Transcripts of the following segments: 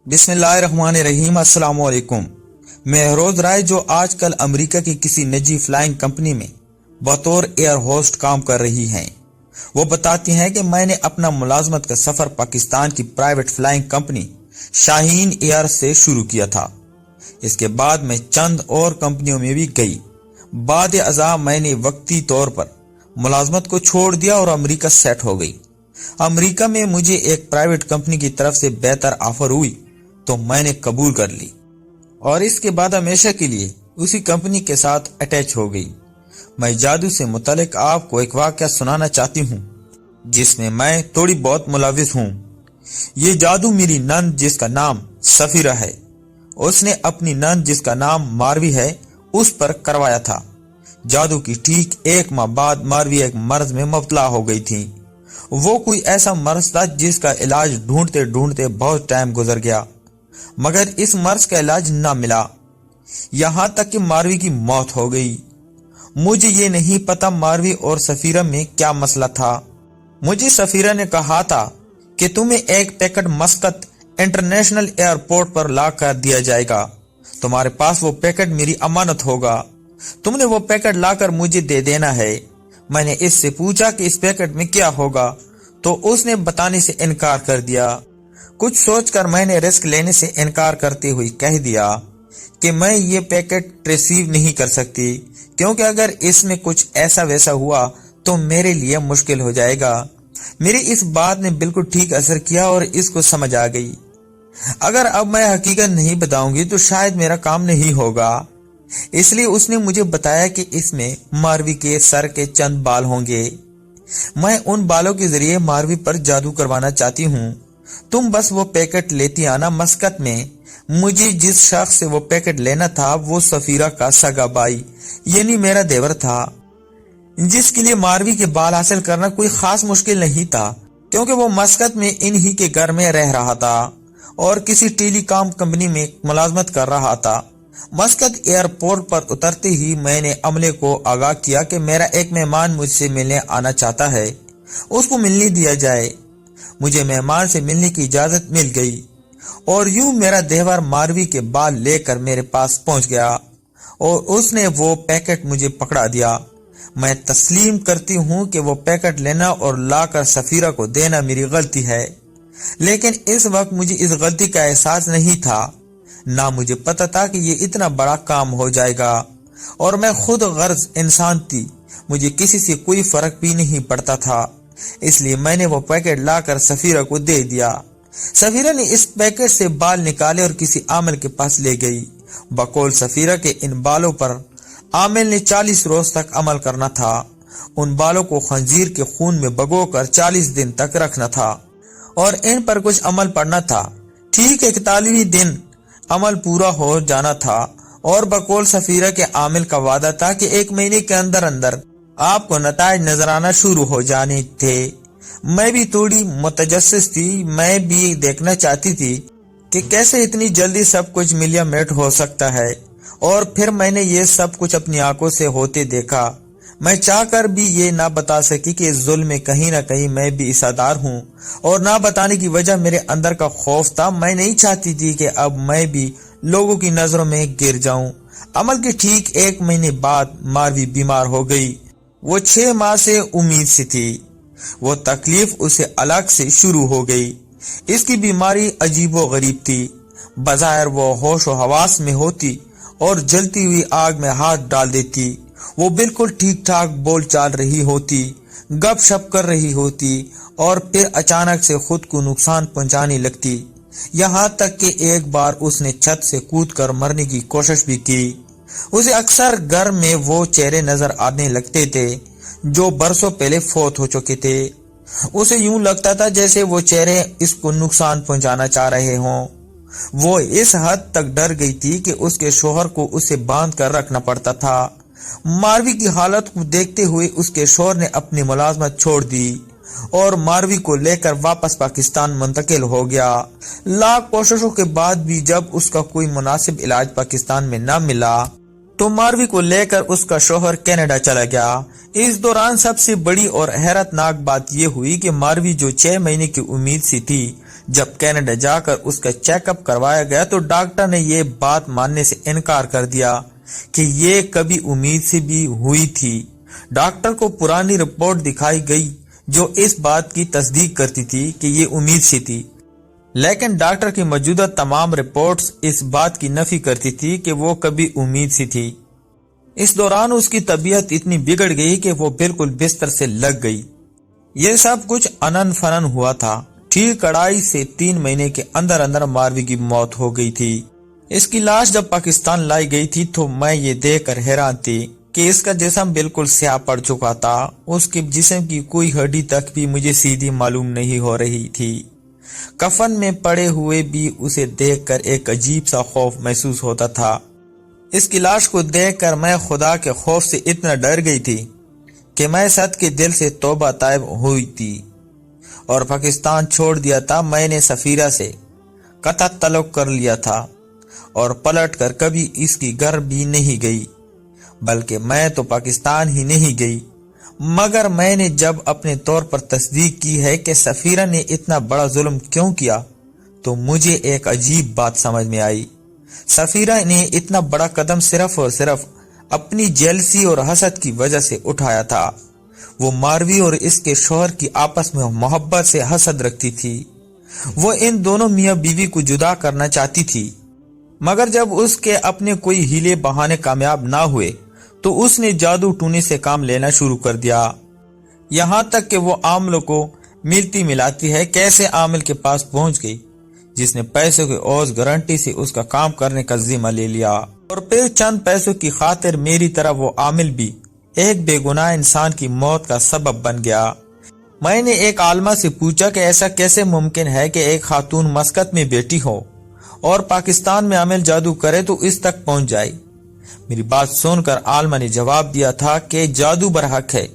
बिस्मिल्लाहिर्रहमानिर्रहीम। अस्सलाम वालेकुम। महरोज राय जो आजकल अमेरिका की किसी निजी फ्लाइंग कंपनी में बतौर एयर होस्ट काम कर रही हैं, वो बताती हैं कि मैंने अपना मुलाजमत का सफर पाकिस्तान की private flying company Shaheen air से शुरू किया था। इसके बाद मैं चंद और कंपनियों में भी गई। बाद अज़ा मैंने वक्ती तौर पर मुलाजमत को छोड़ दिया और अमेरिका सेट हो गई। अमेरिका में मुझे एक प्राइवेट कंपनी की तरफ से बेहतर ऑफर हुई तो मैंने कबूल कर ली और इसके बाद हमेशा के लिए उसी कंपनी के साथ अटैच हो गई। मैं जादू से मुतालिक आपको एक वाक़या सुनाना चाहती हूँ जिसमें मैं थोड़ी बहुत मुलविस हूँ। ये जादू मेरी नंद जिसका नाम सफीरा है, उसने अपनी नंद जिसका नाम मारवी है उस पर करवाया था। जादू की ठीक एक माह बाद मारवी एक मर्ज में मुब्तला हो गई थी। वो कोई ऐसा मर्ज था जिसका इलाज ढूंढते ढूंढते बहुत टाइम गुजर गया, मगर इस मर्ज का इलाज ना मिला। यहां तक कि मारवी की मौत हो गई। मुझे ये नहीं पता मारवी और सफीरा में क्या मसला था। मुझे सफीरा ने कहा था कि तुम्हें एक पैकेट मस्कत इंटरनेशनल एयरपोर्ट पर ला कर दिया जाएगा, तुम्हारे पास वो पैकेट मेरी अमानत होगा, तुमने वो पैकेट लाकर मुझे दे देना है। मैंने इससे पूछा कि इस पैकेट में क्या होगा, तो उसने बताने से इनकार कर दिया। कुछ सोचकर मैंने रिस्क लेने से इनकार करते हुए कह दिया कि मैं ये पैकेट रिसीव नहीं कर सकती, क्योंकि अगर इसमें कुछ ऐसा वैसा हुआ तो मेरे लिए मुश्किल हो जाएगा। मेरी इस बात ने बिल्कुल ठीक असर किया और इसको समझ आ गई। अगर अब मैं हकीकत नहीं बताऊंगी तो शायद मेरा काम नहीं होगा। इसलिए उसने मुझे बताया कि इसमें मारवी के सर के चंद बाल होंगे। मैं उन बालों के जरिए मारवी पर जादू करवाना चाहती हूँ। तुम बस वो पैकेट लेती आना मस्कत में। मुझे जिस शख्स से वो पैकेट लेना था वो सफीरा का सगा भाई यानी मेरा देवर था, जिसके लिए मारवी के बाल हासिल करना कोई खास मुश्किल नहीं था, क्योंकि वो मस्कत में इन्हीं के घर में रह रहा था और किसी टेलीकॉम कंपनी में मुलाजमत कर रहा था। मस्कत एयरपोर्ट पर उतरते ही मैंने अमले को आगाह किया कि मेरा एक मेहमान मुझसे मिलने आना चाहता है, उसको मिलने दिया जाए। मुझे मेहमान से मिलने की इजाजत मिल गई और यूं मेरा देवर मारवी के बाल लेकर मेरे पास पहुंच गया और उसने वो पैकेट मुझे पकड़ा दिया। मैं तस्लीम करती हूं कि वो पैकेट लेना और लाकर सफीरा को देना मेरी गलती है, लेकिन इस वक्त मुझे इस गलती का एहसास नहीं था। ना मुझे पता था कि ये इतना बड़ा काम हो जाएगा और मैं खुद गर्ज इंसान थी, मुझे किसी से कोई फर्क भी नहीं पड़ता था। इसलिए मैंने वो पैकेट लाकर सफीरा को दे दिया। सफीरा ने इस पैकेट से बाल निकाले और किसी आमिल के पास ले गई। बकौल सफीरा के इन बालों पर आमिल ने 40 रोज तक अमल करना था। उन बालों को खंजीर के खून में भगोकर 40 दिन तक रखना था और इन पर कुछ अमल पड़ना था। ठीक 41वें दिन अमल पूरा हो जाना था और बकौल सफीरा के आमिल का वादा था कि 1 महीने के अंदर अंदर आपको नताइज नजर आना शुरू हो जाने थे। मैं भी थोड़ी मुतजस्सिस थी, मैं भी देखना चाहती थी कि कैसे इतनी जल्दी सब कुछ मिलिया मेट हो सकता है, और फिर मैंने ये सब कुछ अपनी आंखों से होते देखा। मैं चाहकर भी ये ना बता सकी कि इस जुल्म में कहीं ना कहीं मैं भी हिस्सेदार हूँ, और ना बताने की वजह मेरे अंदर का खौफ था। मैं नहीं चाहती थी कि अब मैं भी लोगों की नजरों में गिर जाऊं। अमल के ठीक 1 महीने बाद मारवी बीमार हो गई। वो 6 माह से उम्मीद सी थी। वो तकलीफ उसे अलग से शुरू हो गई। इसकी बीमारी अजीबो गरीब थी। बज़ाहिर वो होश व हवास में होती और जलती हुई आग में हाथ डाल देती। वो बिल्कुल ठीक ठाक बोल चाल रही होती, गप शप कर रही होती और फिर अचानक से खुद को नुकसान पहुंचाने लगती। यहाँ तक कि एक बार उसने छत से कूदकर मरने की कोशिश भी की। उसे अक्सर घर में वो चेहरे नजर आने लगते थे जो बरसों पहले फौत हो चुके थे। उसे यूं लगता था जैसे वो चेहरे इसको नुकसान पहुंचाना चाह रहे हों। वो इस हद तक डर गई थी कि उसके शोहर को उसे बांध कर रखना पड़ता था। मारवी की हालत को देखते हुए उसके शोहर ने अपनी मुलाजमत छोड़ दी और मारवी को लेकर वापस पाकिस्तान मुंतकिल हो गया। लाख कोशिशों के बाद भी जब उसका कोई मुनासिब इलाज पाकिस्तान में न मिला तो मारवी को लेकर उसका शोहर कनाडा चला गया। इस दौरान सबसे बड़ी और हैरतनाक बात यह हुई कि मारवी जो 6 महीने की उम्मीद सी थी, जब कनाडा जाकर उसका चेकअप करवाया गया तो डॉक्टर ने ये बात मानने से इनकार कर दिया कि ये कभी उम्मीद से भी हुई थी। डॉक्टर को पुरानी रिपोर्ट दिखाई गई जो इस बात की तस्दीक करती थी कि ये उम्मीद से थी, लेकिन डॉक्टर की मौजूदा तमाम रिपोर्ट्स इस बात की नफी करती थी कि वो कभी उम्मीद से थी। इस दौरान उसकी तबीयत इतनी बिगड़ गई कि वो बिल्कुल बिस्तर से लग गई। ये सब कुछ अनन फनन हुआ था। ठीक 2.5 से 3 महीने के अंदर अंदर मारवी की मौत हो गई थी। इसकी लाश जब पाकिस्तान लाई गई थी तो मैं ये देखकर हैरान थी कि इसका जिस्म बिल्कुल स्याह पड़ चुका था। उसके जिस्म की कोई हड्डी तक भी मुझे सीधी मालूम नहीं हो रही थी। कफन में पड़े हुए भी उसे देखकर एक अजीब सा खौफ महसूस होता था। इसकी लाश को देखकर मैं खुदा के खौफ से इतना डर गई थी कि मैं सद के दिल से तौबा ताइब हुई थी और पाकिस्तान छोड़ दिया था। मैंने सफीरा से कतई तल्लुक कर लिया था और पलट कर कभी इसकी घर भी नहीं गई, बल्कि मैं तो पाकिस्तान ही नहीं गई। मगर मैंने जब अपने तौर पर तस्दीक की है कि सफीरा ने इतना बड़ा जुल्म क्यों किया, तो मुझे एक अजीब बात समझ में आई। सफीरा ने इतना बड़ा कदम सिर्फ और सिर्फ अपनी जेलसी और हसद की वजह से उठाया था। वो मारवी और इसके शौहर की आपस में मोहब्बत से हसद रखती थी। वो इन दोनों मियाँ बीवी को जुदा करना चाहती थी, मगर जब उसके अपने कोई हीले बहाने कामयाब ना हुए तो उसने जादू टूने से काम लेना शुरू कर दिया। यहाँ तक कि वो आमिल को मिलती मिलाती है कैसे आमिल के पास पहुंच गई, जिसने पैसों की ओज गारंटी से उसका काम करने का जिम्मा ले लिया। और फिर चंद पैसों की खातिर मेरी तरह वो आमिल भी एक बेगुनाह इंसान की मौत का सबब बन गया। मैंने एक आलमा से पूछा कि ऐसा कैसे मुमकिन है कि एक खातून मस्कत में बेटी हो और पाकिस्तान में आमिल जादू करे तो इस तक पहुंच जाए। मेरी बात सुनकर आलमा ने जवाब दिया था कि जादू बरहक है,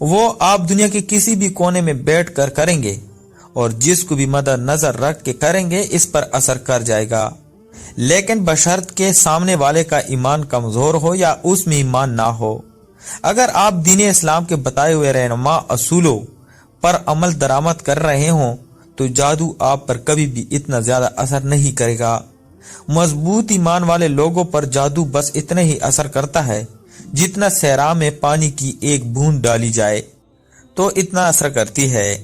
वो आप दुनिया के किसी भी कोने में बैठ कर करेंगे और जिसको भी मदद नजर रख के करेंगे इस पर असर कर जाएगा, लेकिन बशर्त के सामने वाले का ईमान कमजोर हो या उसमें ईमान ना हो। अगर आप दीन इस्लाम के बताए हुए रहनुमा असूलों पर अमल दरामद कर रहे हों तो जादू आप पर कभी भी इतना ज्यादा असर नहीं करेगा। मजबूत ईमान वाले लोगों पर जादू बस इतना ही असर करता है जितना सहरा में पानी की एक बूंद डाली जाए तो इतना असर करती है।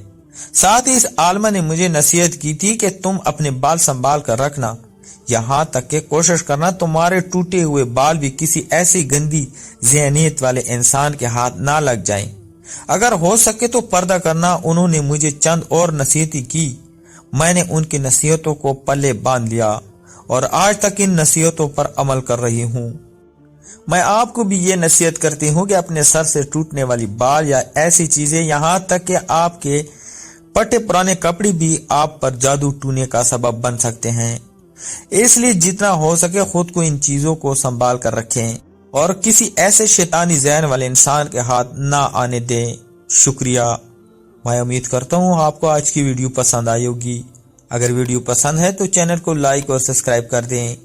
साथ ही इस आलमा ने मुझे नसीहत की थी कि तुम अपने बाल संभाल कर रखना, यहाँ तक कि कोशिश करना तुम्हारे टूटे हुए बाल भी किसी ऐसी गंदी ज़हनियत वाले इंसान के हाथ ना लग जाएं। अगर हो सके तो पर्दा करना। उन्होंने मुझे चंद और नसीहतें की। मैंने उनकी नसीहतों को पल्ले बांध लिया और आज तक इन नसीहतों पर अमल कर रही हूँ। मैं आपको भी ये नसीहत करती हूँ कि अपने सर से टूटने वाली बाल या ऐसी चीजें, यहाँ तक कि आपके पटे पुराने कपड़े भी आप पर जादू टूने का सबब बन सकते हैं। इसलिए जितना हो सके खुद को इन चीजों को संभाल कर रखें और किसी ऐसे शैतानी ज़हन वाले इंसान के हाथ ना आने दें। शुक्रिया। मैं उम्मीद करता हूँ आपको आज की वीडियो पसंद आई होगी। अगर वीडियो पसंद है तो चैनल को लाइक और सब्सक्राइब कर दें।